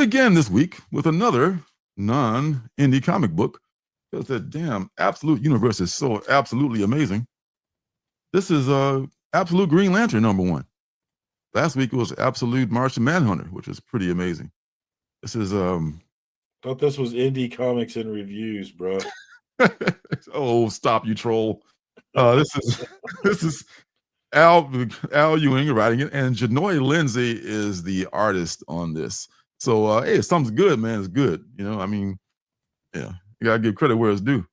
begin this week with another non-indie comic book because the damn Absolute universe is so absolutely amazing. This is Absolute Green Lantern #1. Last week it was Absolute Martian Manhunter, which is pretty amazing. This is Thought this was indie comics and reviews, bro. oh, stop, you troll. This is Al Ewing writing it, and Janoi Lindsay is the artist on this. So hey, if something's good, man, it's good. You know, I mean, yeah, you gotta give credit where it's due.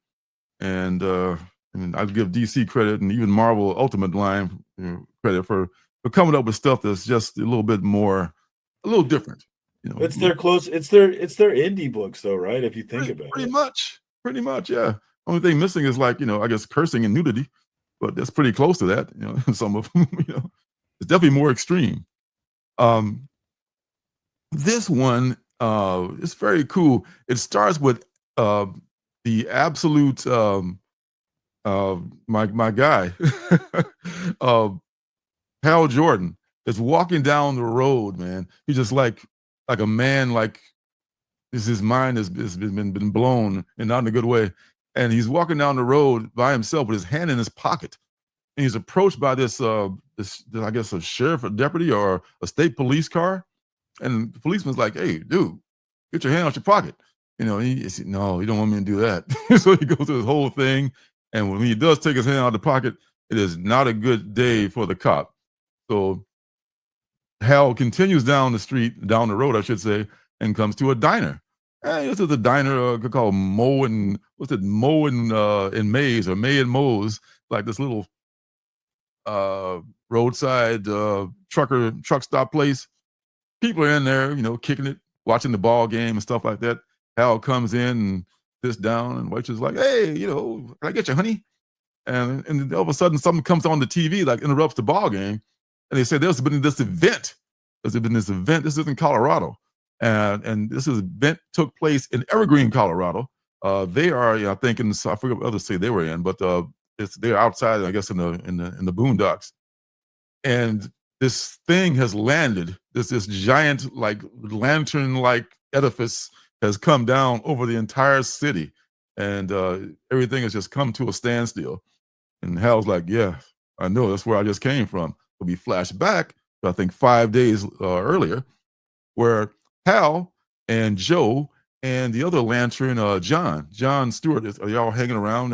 And I'd give DC credit and even Marvel Ultimate line credit for coming up with stuff that's just a little bit more, a little different. You know, It's their indie books, though, right? If you think about pretty it, pretty much, yeah. Only thing missing is like, I guess cursing and nudity, but that's pretty close to that. Some of them, it's definitely more extreme. This one is very cool. It starts with the absolute my guy Hal Jordan is walking down the road, man. He's just like a man, like his mind has been blown, and not in a good way. And he's walking down the road by himself with his hand in his pocket. And he's approached by this I guess a sheriff, a deputy, or a state police car. And the policeman's like, "Hey, dude, get your hand out your pocket." He said, "No, you don't want me to do that." So he goes through this whole thing. And when he does take his hand out of the pocket, it is not a good day for the cop. So Hal continues down the road, I should say, and comes to a diner. And this is a diner called Mo and Mays, or May and Mo's, like this little roadside truck stop place. People are in there, kicking it, watching the ball game and stuff like that. Hal comes in and sits down, and waitress like, "Hey, can I get you, honey?" And all of a sudden something comes on the TV, like interrupts the ball game. And they say there's been this event. This is in Colorado. And this event took place in Evergreen, Colorado. They are, I think, I forget what other state they were in, but they're outside, I guess, in the boondocks. And this thing has landed. This giant, like, lantern-like edifice has come down over the entire city, and everything has just come to a standstill. And Hal's like, "Yeah, I know. That's where I just came from." But we flash back to, I think, 5 days earlier, where Hal and Joe and the other lantern, John Stewart, are y'all hanging around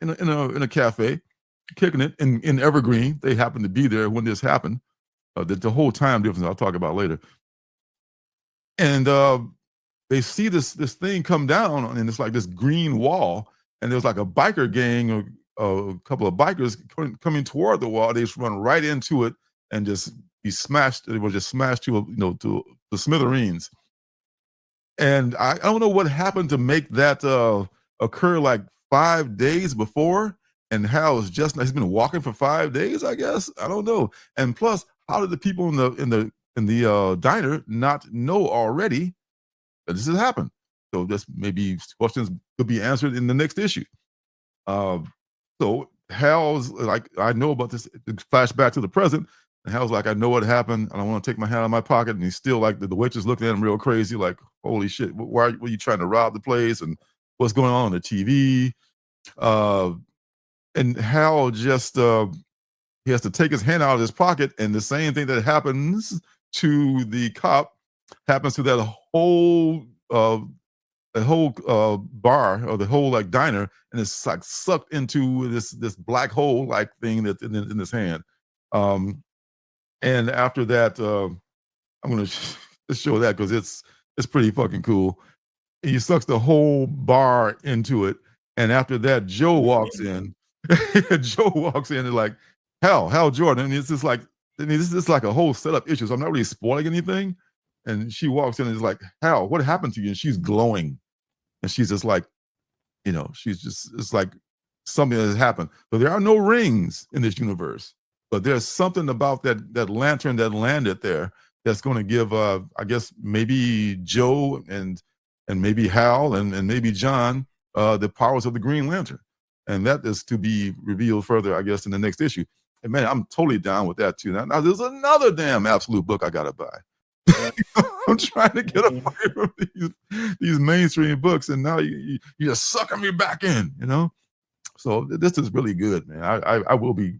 in a cafe, kicking it in Evergreen. They happened to be there when this happened. The whole time difference I'll talk about later. And they see this thing come down, and it's like this green wall, and there's like a biker gang, or a couple of bikers coming toward the wall. They just run right into it and just be smashed. It was just smashed to to smithereens. And I don't know what happened to make that occur like 5 days before. And Hal is he's been walking for 5 days, I guess. I don't know. And plus, how did the people in the diner not know already that this has happened? So this maybe questions could be answered in the next issue. So Hal's like, "I know about this." Flashback to the present, and Hal's like, "I know what happened. I don't want to take my hand out of my pocket." And he's still like, the waitress looking at him real crazy, like, "Holy shit, were you trying to rob the place? And what's going on the TV?" And Hal just he has to take his hand out of his pocket, and the same thing that happens to the cop happens to that whole bar, or the whole like diner, and it's like sucked into this black hole like thing that's in his hand. And after that, I'm gonna just show that because it's pretty fucking cool. He sucks the whole bar into it, and after that, Joe walks in. Joe walks in and like, Hal Jordan. And it's just like, this is like a whole setup issue. So I'm not really spoiling anything. And she walks in and is like, "Hal, what happened to you?" And she's glowing. And she's just like, it's like something that has happened. So there are no rings in this universe, but there's something about that lantern that landed there that's going to give, I guess, maybe Joe and maybe Hal and maybe John the powers of the Green Lantern. And that is to be revealed further, I guess, in the next issue. And man, I'm totally down with that too. Now there's another damn Absolute book I gotta buy. I'm trying to get away from these mainstream books, and now you're just sucking me back in, you know. So this is really good, man. I will be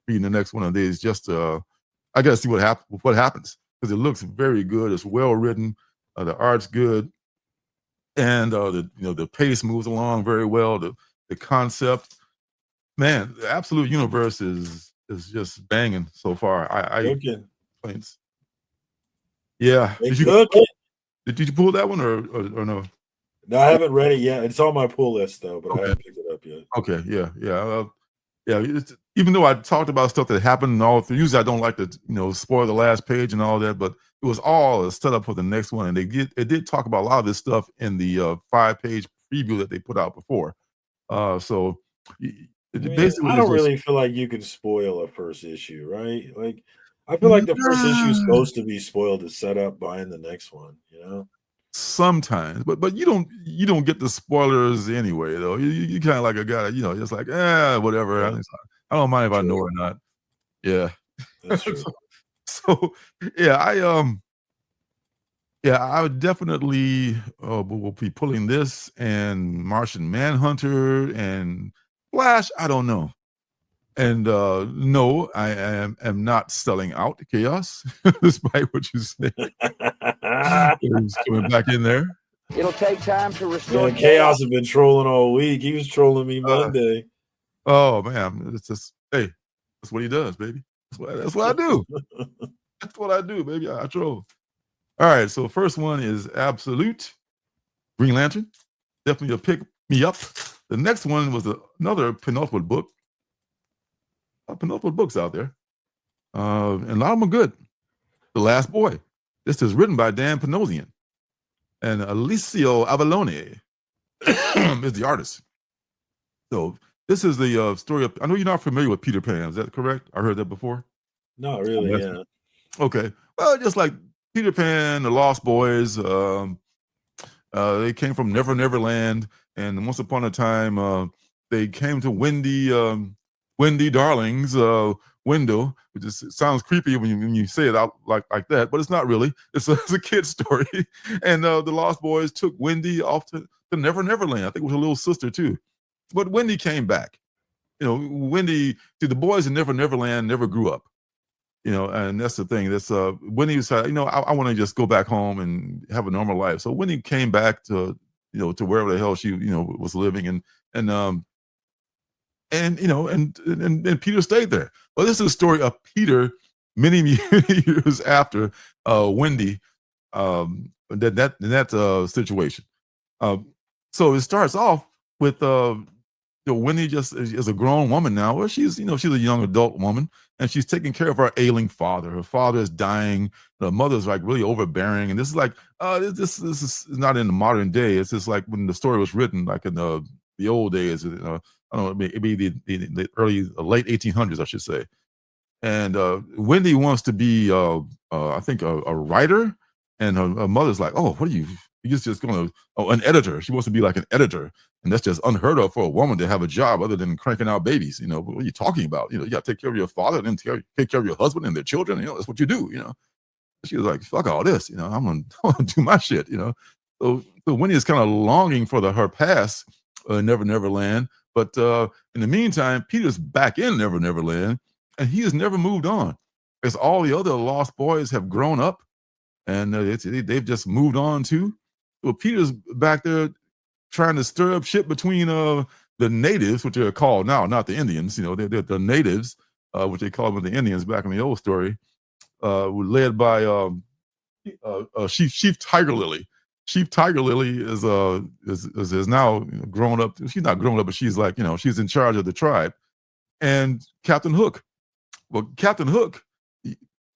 reading the next one of these just I got to see what happens because it looks very good. It's well written, the art's good, and the pace moves along very well. The concept, man, the absolute universe is just banging so far. Cooking. Thanks. Yeah. They cooking. Did you pull that one or no? No, I haven't read it yet. It's on my pull list though, but I Okay. haven't picked it up yet. Okay. Yeah. Yeah. Yeah. Even though I talked about stuff that happened and all through, usually I don't like to spoil the last page and all that, but it was all a setup for the next one, and it did talk about a lot of this stuff in the 5-page preview that they put out before. So basically, I it's don't just really feel like you can spoil a first issue, right? Like, I feel like the first issue is supposed to be spoiled to set up buying the next one, you know? sometimes, but you don't get the spoilers anyway, though. You kind of like a guy, just like whatever. Yeah, I don't mind if I know true. or not. Yeah. That's true. So yeah, I would definitely will be pulling this and Martian Manhunter and Flash. I don't know. And no, I am not selling out Chaos, despite what you say. He's coming back in there. It'll take time to restore Yeah, Chaos has been trolling all week. He was trolling me Monday. Oh man, it's just that's what he does, baby. That's what I do. That's what I do, baby. I troll. All right, so first one is Absolute Green Lantern. Definitely a pick me up. The next one was another penultimate book. Penultimate books out there, and a lot of them are good. The Last Boy. This is written by Dan Panosian, and Alessio Avallone is the artist. So this is the story of. I know you're not familiar with Peter Pan. Is that correct? I heard that before. Not really, yeah. Okay. Well, just like Peter Pan, the Lost Boys, they came from Never Never Land, and once upon a time, they came to Wendy Darling's window, which sounds creepy when you say it out like that, but it's not really. It's a kid's story, and the Lost Boys took Wendy off to Never Never Land. I think it was her little sister too, but Wendy came back. Wendy. See, the boys in Never Never Land never grew up. And that's the thing. That's Winnie decided, I want to just go back home and have a normal life. So Winnie came back to wherever the hell she, was living, and Peter stayed there. Well, this is a story of Peter many years after Wendy, that situation. So it starts off with Winnie just is a grown woman now. Well, she's a young adult woman, and she's taking care of her ailing father. Her father is dying. The mother's like really overbearing, and this is like this is not in the modern day. It's just like when the story was written, like in the old days. I don't know, maybe the late 1800s, I should say. And Wendy wants to be, I think, a writer, and her mother's like, "Oh, what are you? You're just going to? Oh, an editor. She wants to be like an editor, and that's just unheard of for a woman to have a job other than cranking out babies. What are you talking about? You got to take care of your father, and then take care of your husband and their children. That's what you do. She was like, "Fuck all this. I'm gonna do my shit. So Wendy is kind of longing for her past, Never Never Land, but in the meantime, Peter's back in Never Never Land, and he has never moved on, as all the other Lost Boys have grown up, and they've just moved on too. Well, Peter's back there trying to stir up shit between the natives, which they're called now, not the Indians. They're the natives, which they called them the Indians back in the old story, were led by Chief Tiger Lily. Chief Tiger Lily is now grown up. She's not grown up, but she's like, she's in charge of the tribe. And Captain Hook. Well, Captain Hook,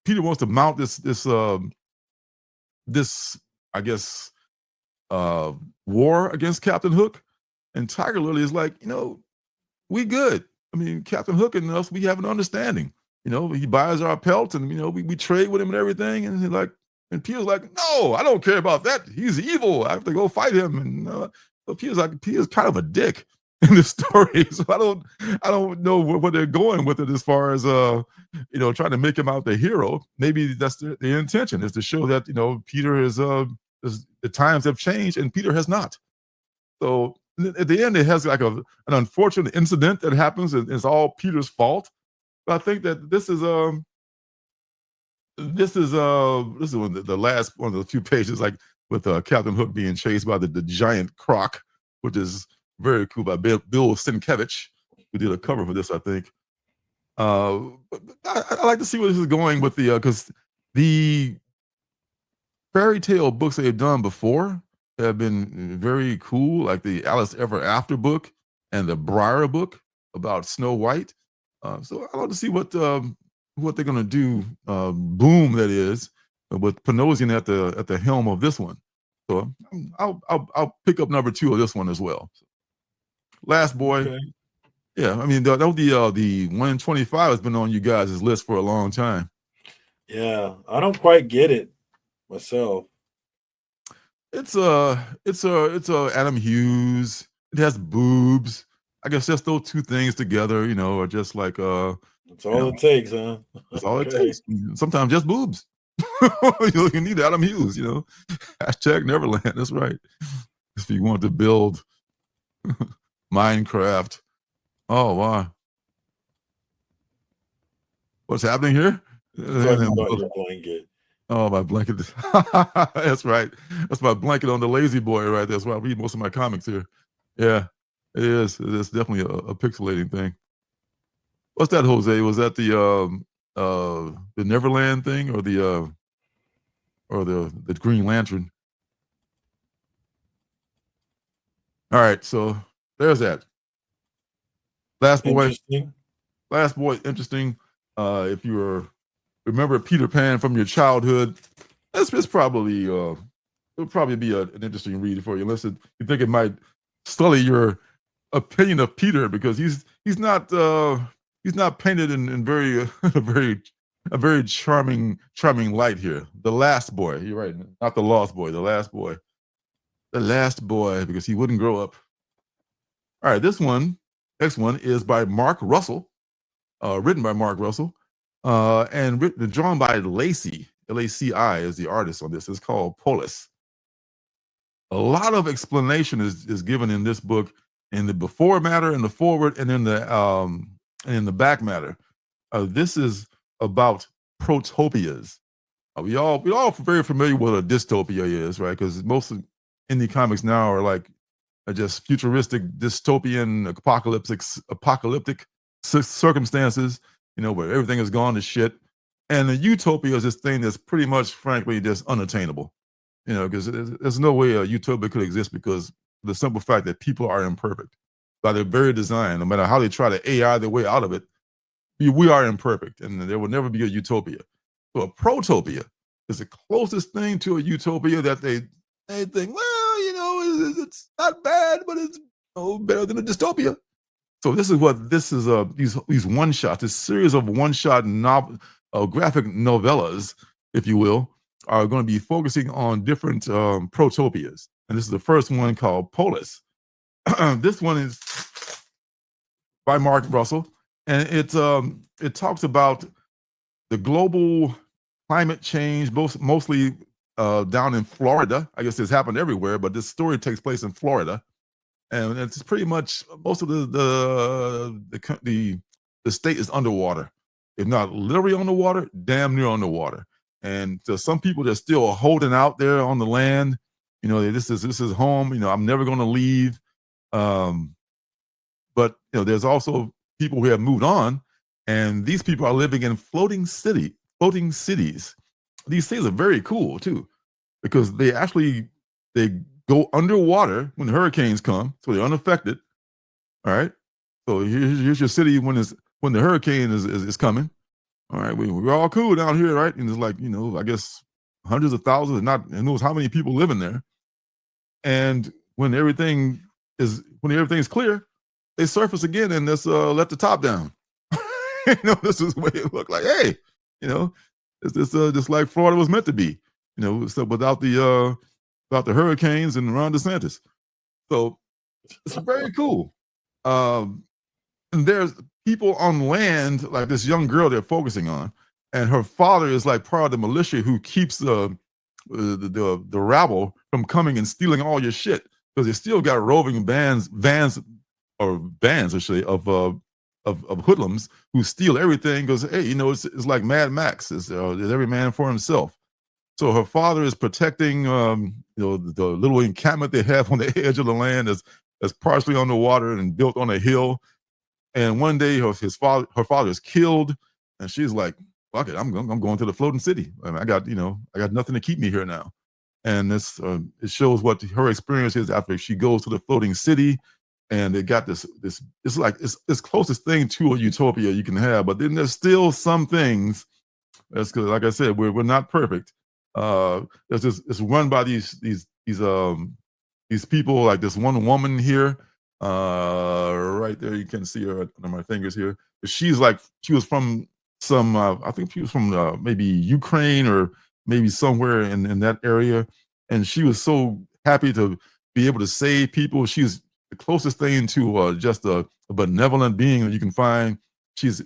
Peter wants to mount this I guess war against Captain Hook, and Tiger Lily is like, we good. I mean, Captain Hook and us, we have an understanding. He buys our pelts, and we trade with him and everything. And he's like, and Peter's like, no, I don't care about that. He's evil. I have to go fight him. And so Peter's kind of a dick. in the story. So I don't know what they're going with it as far as trying to make him out the hero. Maybe that's the intention, is to show that Peter the times have changed and Peter has not. So at the end, it has like an unfortunate incident that happens, and it's all Peter's fault. But I think that this is one of the last one of the few pages, like with Captain Hook being chased by the giant croc, which is very cool, by Bill Sienkiewicz, who did a cover for this, I think. But I like to see where this is going with because the fairy tale books they've done before have been very cool, like the Alice Ever After book and the Briar book about Snow White. So I want to see what they're going to do. Boom, that is, with Panosian at the helm of this one. So I'll pick up number 2 of this one as well. Last Boy. Okay. Yeah, I mean the 125 has been on you guys' list for a long time. Yeah, I don't quite get it myself. It's Adam Hughes. It has boobs. I guess just those two things together, are just like That's all it takes, huh? That's all it takes. Sometimes just boobs. You need Adam Hughes, Hashtag Neverland. That's right. If you want to build Minecraft. Oh wow. What's happening here? Talking about your blanket. Oh, my blanket. That's right. That's my blanket on the lazy boy right there. That's why I read most of my comics here. Yeah, it is. It's definitely a pixelating thing. What's that, Jose? Was that the Neverland thing, or the Green Lantern? All right, so there's that. Last Boy, interesting. If you remember Peter Pan from your childhood, it's probably it'll probably be an interesting read for you, unless you think it might sully your opinion of Peter, because he's not painted in very a very charming light here. The Last Boy, you're right, not the Lost Boy, the Last Boy, because he wouldn't grow up. All right, next one is by Mark Russell, written by Mark Russell, and drawn by Laci. Laci is the artist on this. It's called Polis. A lot of explanation is given in this book, in the before matter, in the forward, and in the back matter. This is about protopias. We all very familiar with what a dystopia is, right? Because most of indie comics now are like just futuristic, dystopian, apocalyptic circumstances, where everything has gone to shit. And the utopia is this thing that's pretty much, frankly, just unattainable. Because there's no way a utopia could exist, because the simple fact that people are imperfect by their very design. No matter how they try to AI their way out of it, we are imperfect, and there will never be a utopia. So a protopia is the closest thing to a utopia that they think, well, it's not bad, but it's better than a dystopia. So this is these one shots, this series of one shot graphic novellas, if you will, are going to be focusing on different protopias, and this is the first one, called Polis. This one is by Mark Russell, and it talks about the global climate change, mostly down in Florida. I guess it's happened everywhere, but this story takes place in Florida, and it's pretty much most of the state is underwater, if not literally underwater, damn near underwater. And so some people are still holding out there on the land. This is home. I'm never going to leave. But there's also people who have moved on, and these people are living in floating cities. These things are very cool too, because they go underwater when the hurricanes come, so they're unaffected. All right, so here's your city when the hurricane is coming. All right, we're all cool down here, right? And it's like, I guess hundreds of thousands, not who knows how many people live in there. And when everything is clear, they surface again and let's let the top down. This is the way it looked like. Hey, it's just like Florida was meant to be. So without the hurricanes and Ron DeSantis. So it's very cool. And there's people on land, like this young girl they're focusing on, and her father is like part of the militia who keeps the rabble from coming and stealing all your shit, because they still got roving bands actually of hoodlums who steal everything. Because hey, it's like Mad Max. It's every man for himself. So her father is protecting the little encampment they have on the edge of the land that's partially on the water and built on a hill. And one day her father is killed, and she's like, "Fuck it, I'm going to the floating city. I got nothing to keep me here now." And this it shows what her experience is after she goes to the floating city, and they got this it's like it's closest thing to a utopia you can have. But then there's still some things that's good. Like I said, we're not perfect. There's this it's run by these people, like this one woman here, right there. You can see her on my fingers here. She was from some, I think she was from maybe Ukraine or maybe somewhere in that area. And she was so happy to be able to save people. She's the closest thing to just a benevolent being that you can find.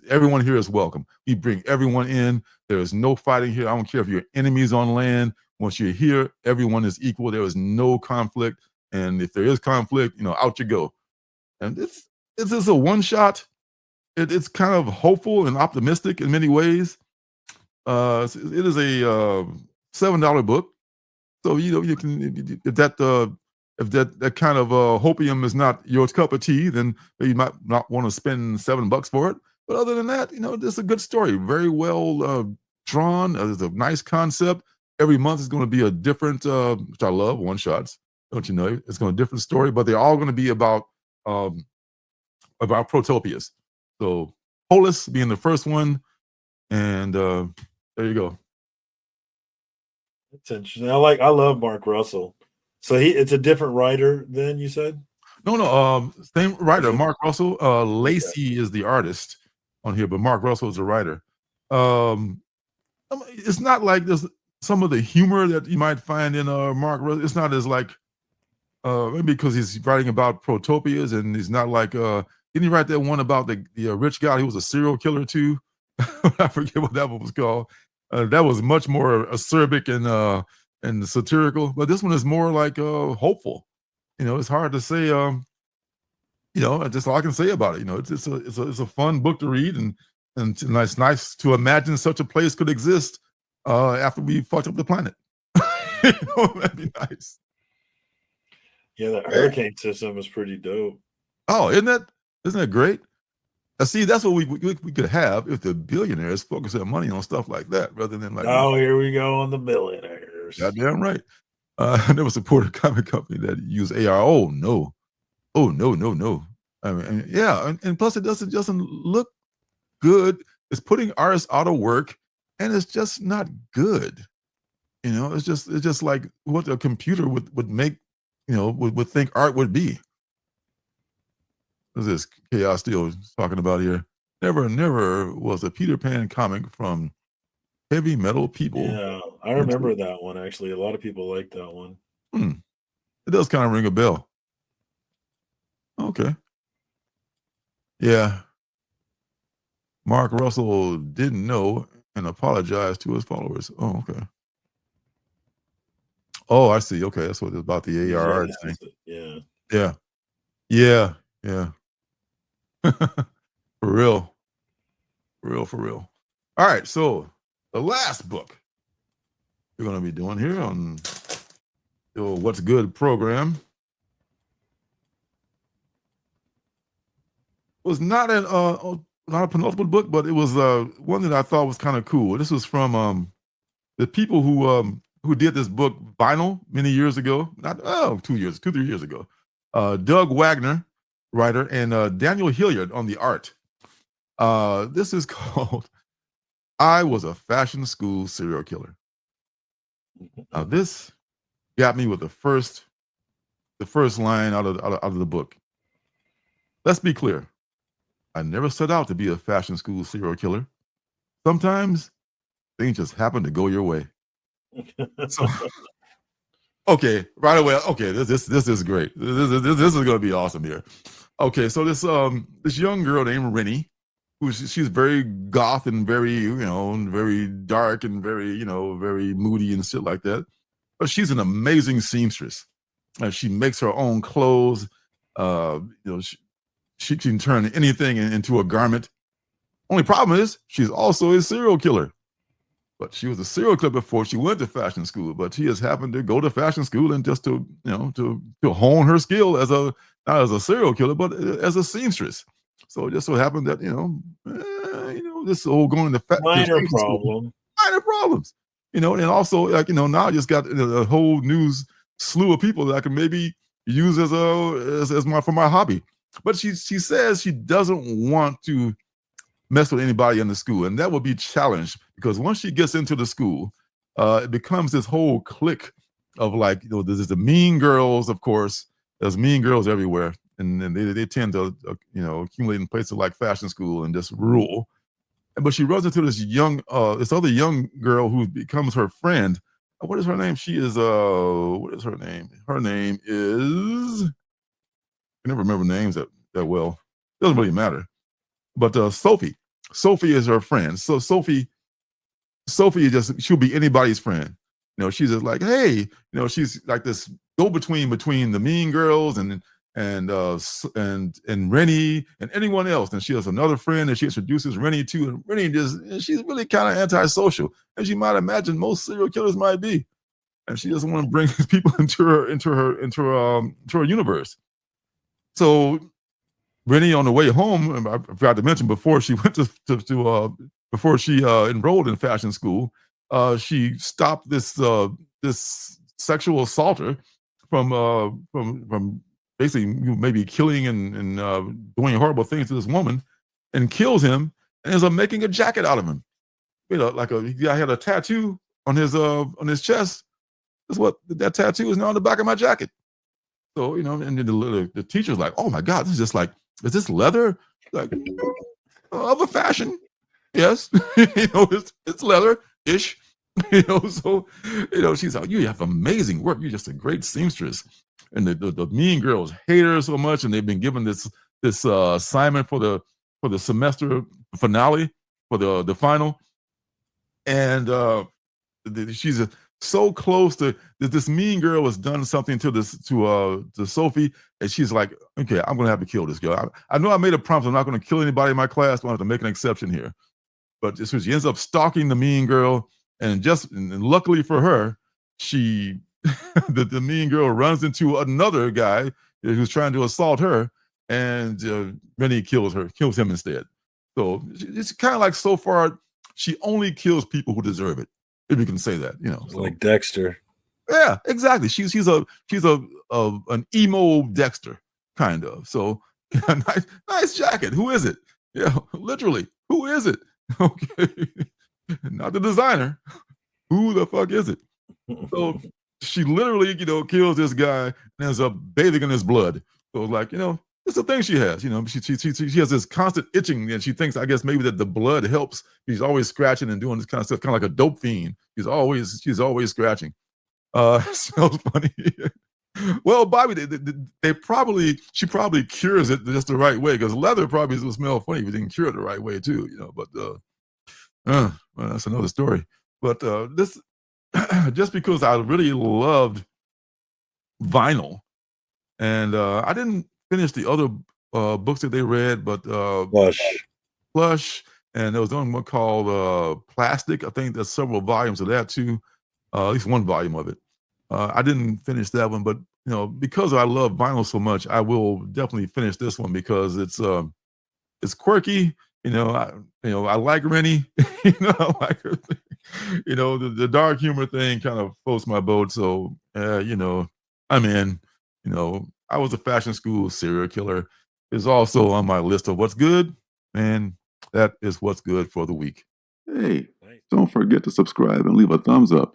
Everyone here is welcome. We bring everyone in. There is no fighting here. I don't care if you're enemies on land. Once you're here, everyone is equal. There is no conflict. And if there is conflict, out you go. And it's just a one shot. It's kind of hopeful and optimistic in many ways. It is a $7 book. So you can, if that kind of hopium is not your cup of tea, then you might not want to spend $7 for it. But other than that, this is a good story. Very well drawn. There's a nice concept. Every month is going to be a different, which I love, one shots. Don't you know? It's going to be a different story, but they're all going to be about protopias. So Polis being the first one, and there you go. That's interesting. I love Mark Russell. So it's a different writer than you said? No, same writer, Mark Russell. Lacey is the artist on here, but Mark Russell is the writer. It's not like there's some of the humor that you might find in Mark Russell. It's not as like maybe because he's writing about protopias, and he's not like didn't he write that one about the rich guy who was a serial killer too? I forget what that one was called. That was much more acerbic and satirical, but this one is more like hopeful. It's hard to say. Just all I can say about it. It's a fun book to read, and it's nice to imagine such a place could exist after we fucked up the planet. That'd be nice. Yeah, that hurricane system is pretty dope. Oh, isn't that great? See, that's what we could have if the billionaires focus their money on stuff like that rather than like. Oh, here we go on the billionaires. Goddamn right. I never support a comic company that use AR. Oh no. I mean, yeah, and plus it doesn't look good. It's putting artists out of work, and it's just not good. It's just like what a computer would make. Would think art would be. What's this Chaos Steel talking about here? Never was a Peter Pan comic from heavy metal people. Yeah, I remember that one actually. A lot of people like that one. It does kind of ring a bell. Okay. Yeah. Mark Russell didn't know and apologized to his followers. Oh, okay. Oh, I see. Okay, that's what it's about, the AR thing. Yeah. For real. All right, so the last book we're going to be doing here on the What's Good program was not a penultimate book, but it was one that I thought was kind of cool. This was from the people who did this book Vinyl many years ago. 3 years ago. Doug Wagner, writer, and Daniel Hilliard on the art. This is called I Was a Fashion School Serial Killer. Now this got me with the first line out of the book. Let's be clear. I never set out to be a fashion school serial killer. Sometimes things just happen to go your way. So, okay, right away. Okay, this is great. This is going to be awesome here. Okay, so this young girl named Rennie, she's very goth and very very dark and very very moody and shit like that. But she's an amazing seamstress. She makes her own clothes. She can turn anything into a garment. Only problem is she's also a serial killer. But she was a serial killer before she went to fashion school. But she has happened to go to fashion school and just to to hone her skill as a not as a serial killer, but as a seamstress. So it just so happened that this whole going to Minor fashion school, problem. minor problems, and also like now I just got a whole new slew of people that I can maybe use as my for my hobby. But she says she doesn't want to mess with anybody in the school, and that will be challenged because once she gets into the school, it becomes this whole clique of like there's the mean girls, of course. There's mean girls everywhere, and they tend to accumulate in places like fashion school and just rule. But she runs into this other young girl who becomes her friend. What is her name? She is what is her name? Her name is I never remember names that well. Doesn't really matter. But Sophie is her friend. So Sophie she'll be anybody's friend. She's just like, hey, she's like this go between the mean girls and Rennie and anyone else. And she has another friend that she introduces Rennie to, and Rennie she's really kind of antisocial, as you might imagine most serial killers might be. And she doesn't want to bring people into her universe. So Rennie on the way home, I forgot to mention before she went before she enrolled in fashion school, she stopped this sexual assaulter from basically maybe killing and doing horrible things to this woman, and kills him and ends up making a jacket out of him. Like he had a tattoo on his chest. That's what that tattoo is now on the back of my jacket. So and then the teacher's like, oh my God, this is just like. Is this leather? Like of a fashion? Yes, it's leather-ish. So she's like, you have amazing work. You're just a great seamstress. And the mean girls hate her so much, and they've been given this assignment for the semester finale, for the final, and she's so close to this mean girl has done something to Sophie, and she's like, okay, I'm gonna have to kill this girl. I know I made a promise I'm not gonna kill anybody in my class, but I have to make an exception here. But so she ends up stalking the mean girl, and luckily for her, she the mean girl runs into another guy who's trying to assault her, and Rennie kills him instead. So it's kind of like so far she only kills people who deserve it, if you can say that, so. Like Dexter. Yeah, exactly. She's an emo Dexter, kind of. So nice jacket. Who is it? Yeah, literally. Who is it? Okay, not the designer. Who the fuck is it? So she literally, kills this guy and ends up bathing in his blood. So it's like, it's a thing she has. She has this constant itching, and she thinks, I guess, maybe that the blood helps. She's always scratching and doing this kind of stuff, kind of like a dope fiend. She's always scratching. Smells funny. Well, Bobby, she probably cures it just the right way, because leather probably will smell funny if you didn't cure it the right way too. But well, that's another story. But this, just because I really loved vinyl, and I didn't finish the other books that they read, but Plush, and there was one called Plastic. I think there's several volumes of that too, at least one volume of it. I didn't finish that one, but because I love vinyl so much, I will definitely finish this one because it's quirky. I like Rennie. I like her thing. The dark humor thing kind of floats my boat. So I'm in. I was a fashion school serial killer. Is also on my list of what's good, and that is what's good for the week. Hey, don't forget to subscribe and leave a thumbs up.